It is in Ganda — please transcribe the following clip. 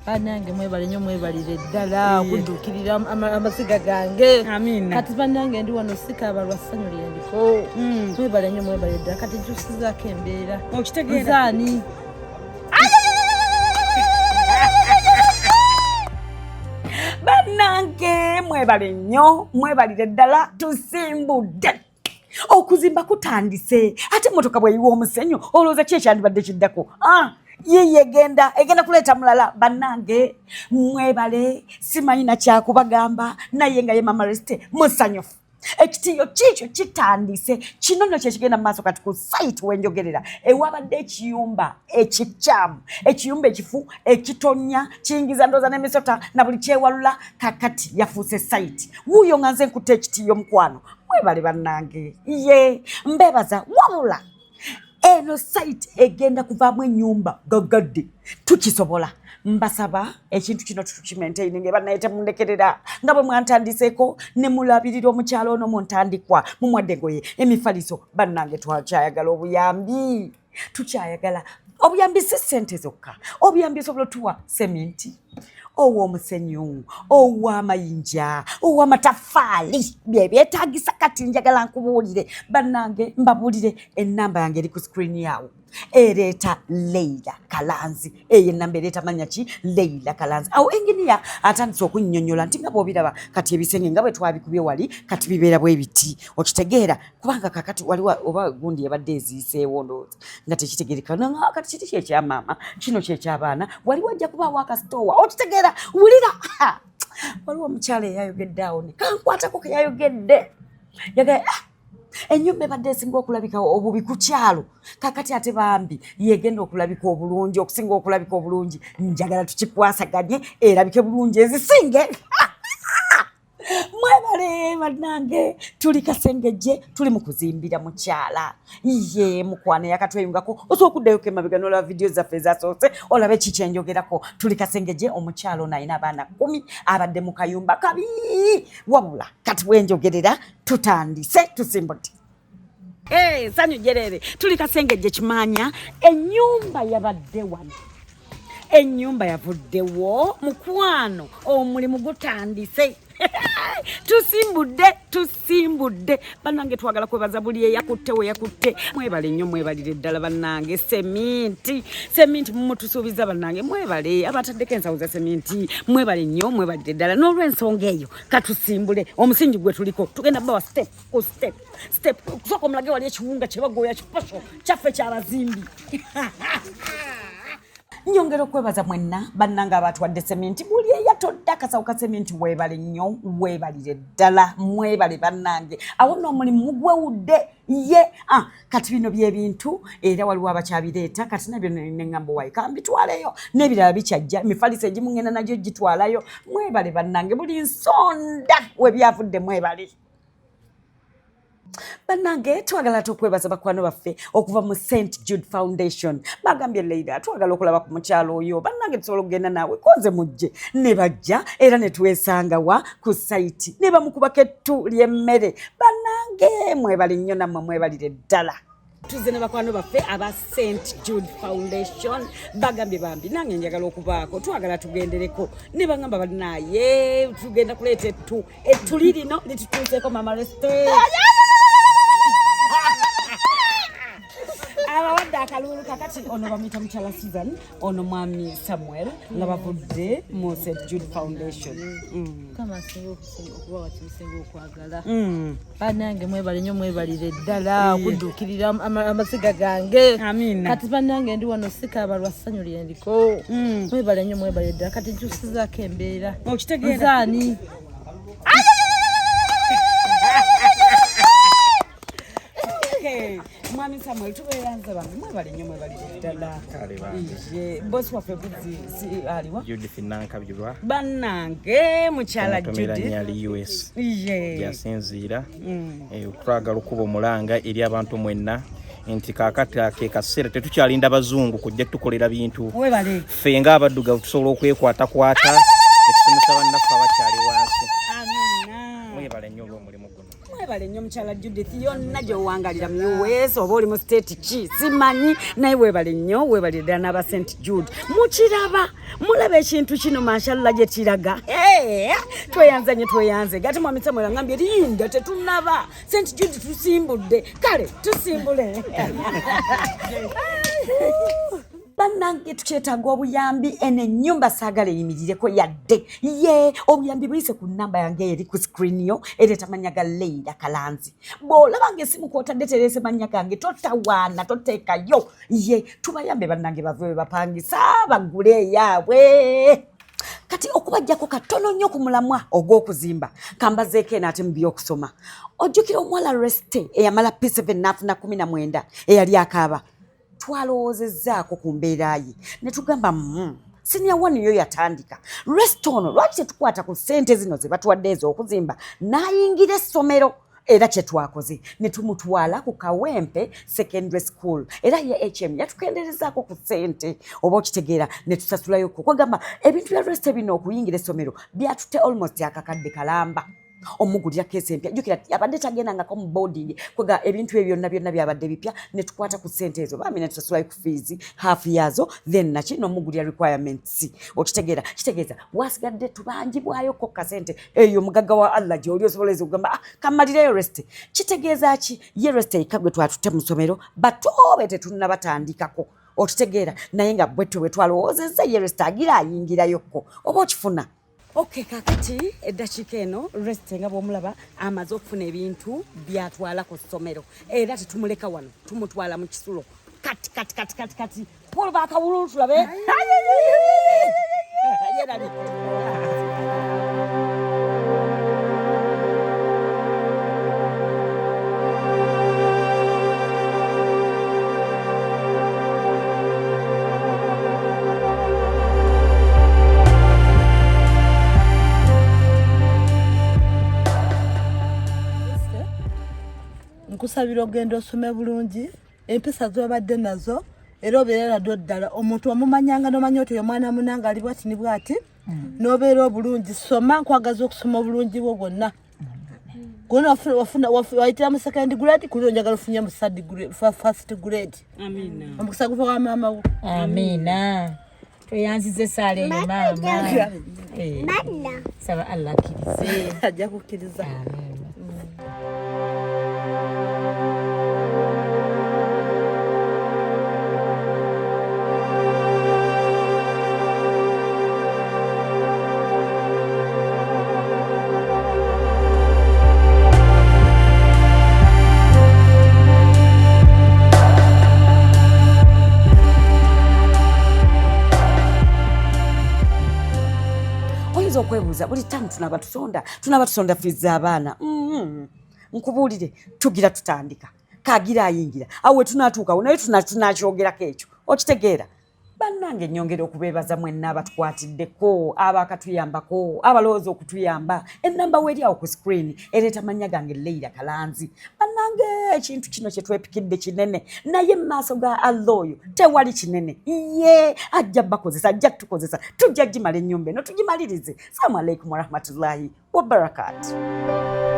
Banange mwebale nnyo mwebalire ddala okuddukirira amasiga gange. Amina. Kati banange ndi wano sika abalwa ssanyu lyendiko. Mwebale nnyo mwebale ddala kati nkyusizaako embeera. Okitegeera? Nzaani. Banange mwebale nnyo mwebalire ddala tusimbudde. Okuzimba kutandise ate motoka bweyiwa omusenyu olowooza ki ekyandibadde kiddako? Yiye egenda kuleeta mulala. Bannange mwebale simanyi na kyakubagamba naye nga ye Mama Reste musanyufu. Ekitiyo kikyo kitandise kino nno kyekigenda mu maaso kati ku site wenjogerera ewabadde ekiyumba ekikyamu ekiyumba ekifu ekitonya kiyingiza ndooza n'emisota na buli kyewalula kakati yafuuse site wuuyo nga nze nkutte ekitiyo mukwano. Mwebale bannange ye mbebaza wabula eno site egenda kuvaamu ennyumba gagadde tukisobola. Mbasaba ekintu kino tukimaintaininge bannaye temundekerera nga bwe mwantandiseeko ne mulabirira omukyalo ono mu ntandikwa mumwadde engoye emifaliso. Bannange twakyayagala obuyambi, tukyayagala obuyambi si ssente zokka, obuyambi osobola otuwa seminti ow'omusenyu ow'amayinja ow'amatafaali bye byetaagisa. Kati njagala nkubuulire bannange mbabuulire ennamba yange eri ku screen yawo ereeta Leila Kalanzi. Eyo ennamba ereeta manya ki? Leila Kalanzi. Awo enginiya atandise okunnyonnyola nti nga bw'obiraba kati ebisenge nga bwe twabikubye wali kati bibeera bwe biti. Okitegeera kubanga kakati waliwo oba gundi yabadde eziiseewo ndowooza nga tekitegeereka nga kati kiti kyekyamaama kino kyeky'abaana waliwo ajja kubaawo akasitoowa. Okitegeera wulira waliwo omukyala eyayogedde awo ne kankwatako ke yayogedde yagala ennyumba ebadde esinga okulabika obubi ku kyalo kakati ate bambi yegenda okulabika obulungi okusinga okulabika obulungi. Njagala tukikwasaganye erabike bulungi ezisinge. Mwebale bannange tuli Kasengejje tuli mu kuzimbira mukyala ye mukwana yakatweyungako osooka okuddayo emabega n'olaba vidiyo zaffe ezasoose olabe ki kyenjogerako. Tuli Kasengejje omukyala ono alina abaana 10 abadde mu kayumba kabi wabula kati bwenjogerera tutandise tusimbudde. Sanyu jerere tuli Kasengejje kimanya ennyumba yabadde wano ennyumba yavuddewo mukwano omulimu gutandise. Tusimbudde bannange twagala kwebaza buli eyakutte we yakutte. Mwebale nnyo mwebalire ddala bannange. Seminti mumutusuubiza bannange mwebale abataddeko ensawo za seminti mwebale nnyo mwebalire ddala. N'olw'ensonga eyo katusimbule omusingi gwe tuliko tugenda bawa step ku step kusooka omulage wali ekiwunga kye bagooya kiposho kyaffe ky'abazimbi. Nyongera okwebaza mwenna bannange abatwadde seminti buli eyatodde akasawo ka seminti webale nnyo webalire ddala mwebale bannange. Awo nno omulimu mugwewudde ye kati bino byebintu era waliwo abakyabireeta kati nabyo neŋŋamba wayi kambitwaleyo n'ebirala bikyajja emifaliso egimu ŋŋenda nagyo gitwalayo. Mwebale bannange buli nsonda webyavudde mwebale. Bannange twagala tukwebaza bakwano baffe okuva mu St. Jude Foundation. Bagambye Leila twagala okulaba ku mukyalo oyo bannange tusobola okugenda naawe koze mujje ne bajja era ne twesangawa ku site ne bamukubako ettu ly'emmere. Bannange mwebale nnyo nammwe mwebalire ddala. Tuze ne bakwano baffe aba St. Jude Foundation bagambye bambi nange njagala okubaako twagala tugendereko ne bangamba balinaye tugenda kuleeta ettu lirino litutuuseeko Mama Reste. Abawadde akalulu kakati ono bamuyita mukyala Susan ono mwami Samuel nga bavudde mu St. Jude Foundation. Kama singa okuba wakisinga okwagala. Bannange mwebale nnyo mwebalire ddala okuddukirira amasiga gange. Amina. Kati bannange ndi wano sika abalwa ssanyu lyendiko. Mwebale nnyo mwebale ddala kati nkyusizaako embeera. Okitegeera? Nzaani. Mwami Samuel tubeera nze bamwe mwebale nnyo mwebale ddala. Bosi waffe buzi aliwa? Judith Nankabirwa. Bannange mukyala Judith. Yali US. Yasinziira. Twagala okuba omulanga eri abantu mwenna nti kaakati ke kaseera tetukyalinda bazungu kujja tukolera bintu. Mwebale. Ffe nga abaddugavu tusobola okwekwatakwata ekisomesa bannaffe abakyali wansi. Amina. Mwebale nnyo olw'omulimu guno. webale nnyo mukyala Judith yonna gy'owangalira mu US oba oli mu state ki simanyi naye webale nnyo webalire ddala n'aba St Jude mukiraba mulaba ekintu kino mashallah gye kiraga tweyanze gati mwami Samuel angambye linda tetunaba St Jude tusimbudde kale tusimbule bannange tukyetaaga obuyambi eno ennyumba saagala eyimirireko yadde ye obuyambi buyise ku nnamba yange eri ku screen yo ereeta mannya ga Leila Kalanzi bw'olaba ng'essimu kw'otadde tereese mannya gange totawaana toteekayo ye tubayambe bannange bave bapangisa bagule eyaabwe kati okubajjako katono nnyo ku mulamwa ogw'okuzimba kambazeeko eno ate mu by'okusoma ojjukira omuwala Reste eyamala P7 n'afuna 19 eyali akaaba twalowoozezzaako ku mbeera ye ne tugamba senior one yo yatandika Reste ono lwaki tetukwata ku ssente zino ze batuwadde ez'okuzimba n'ayingira essomero era kye twakoze ne tumutwala ku Kawempe Secondary School era ye HM yatukenderezaako ku ssente oba okitegeera ne tusasulayo kwegamba ebintu bya Reste bino okuyingira essomero byatutte almost akakadde kalamba omugulira keesi empya jjukira abadde tagendangako mu boarding kwega ebintu ebyo byonna byabadde bipya ne tukwata ku ssente ezo bambi ne tusasulayo ku fees half yazo then naki n'omugulira requirements okitegeera kitegeeza wasigadde tubangibwayo ko kasente eyo mugagga wa Allah gy'oli osoboleza okugamba kamalireyo Reste kitegeeza ki ye Reste ikagwe twatutte mu ssomero batobe tetunnabatandikako okitegeera naye nga bwetwe bwe twalowoozezza ye Reste agira ayingirayokko oba okifuna Okay, kakati eddakiika eno Reste nga bw'omulaba amaze okufuna ebintu byatwala ku ssomero era tetumuleka wano tumutwala mu kisulo kati Paul bakawululu tulabe nkusabira ogenda osome bulungi empisa z'obadde nazo era obeera naddo ddala omuntu omumanyanga n'omanya oti oyo mwana munanga ali bwati ni bwati n'obeera obulungi soma nkwagaza okusoma obulungi bwo bwonna gona wayitira mu second grade kuli onjagala ofunye mu first grade amina omukisa guva wa maama wo amina tweyanzize saala eyo maama saba Allah akkirize ajja kukkiriza okwebuuza buli tamu tunaba tusonda fees z'abaana nkubuulire tugira tutandika kagira ayingira awe tunatuukawo naye tunakyogerako ekyo okitegeera bannange ennyongera okubeebaza mwenna abatukwatiddeko abakatuyambako abalowooza okutuyamba ennamba weeri awo ku screen ereeta mannya gange Leila Kalanzi bannange ekintu kino kye twepikidde kinene naye mu maaso ga Allah oyo tewali kinene ye ajja bakozesa ajja tukozesa tujja gimala ennyumba eno tugimalirize. Assalamu alaikum warahmatullahi wabarakatuh.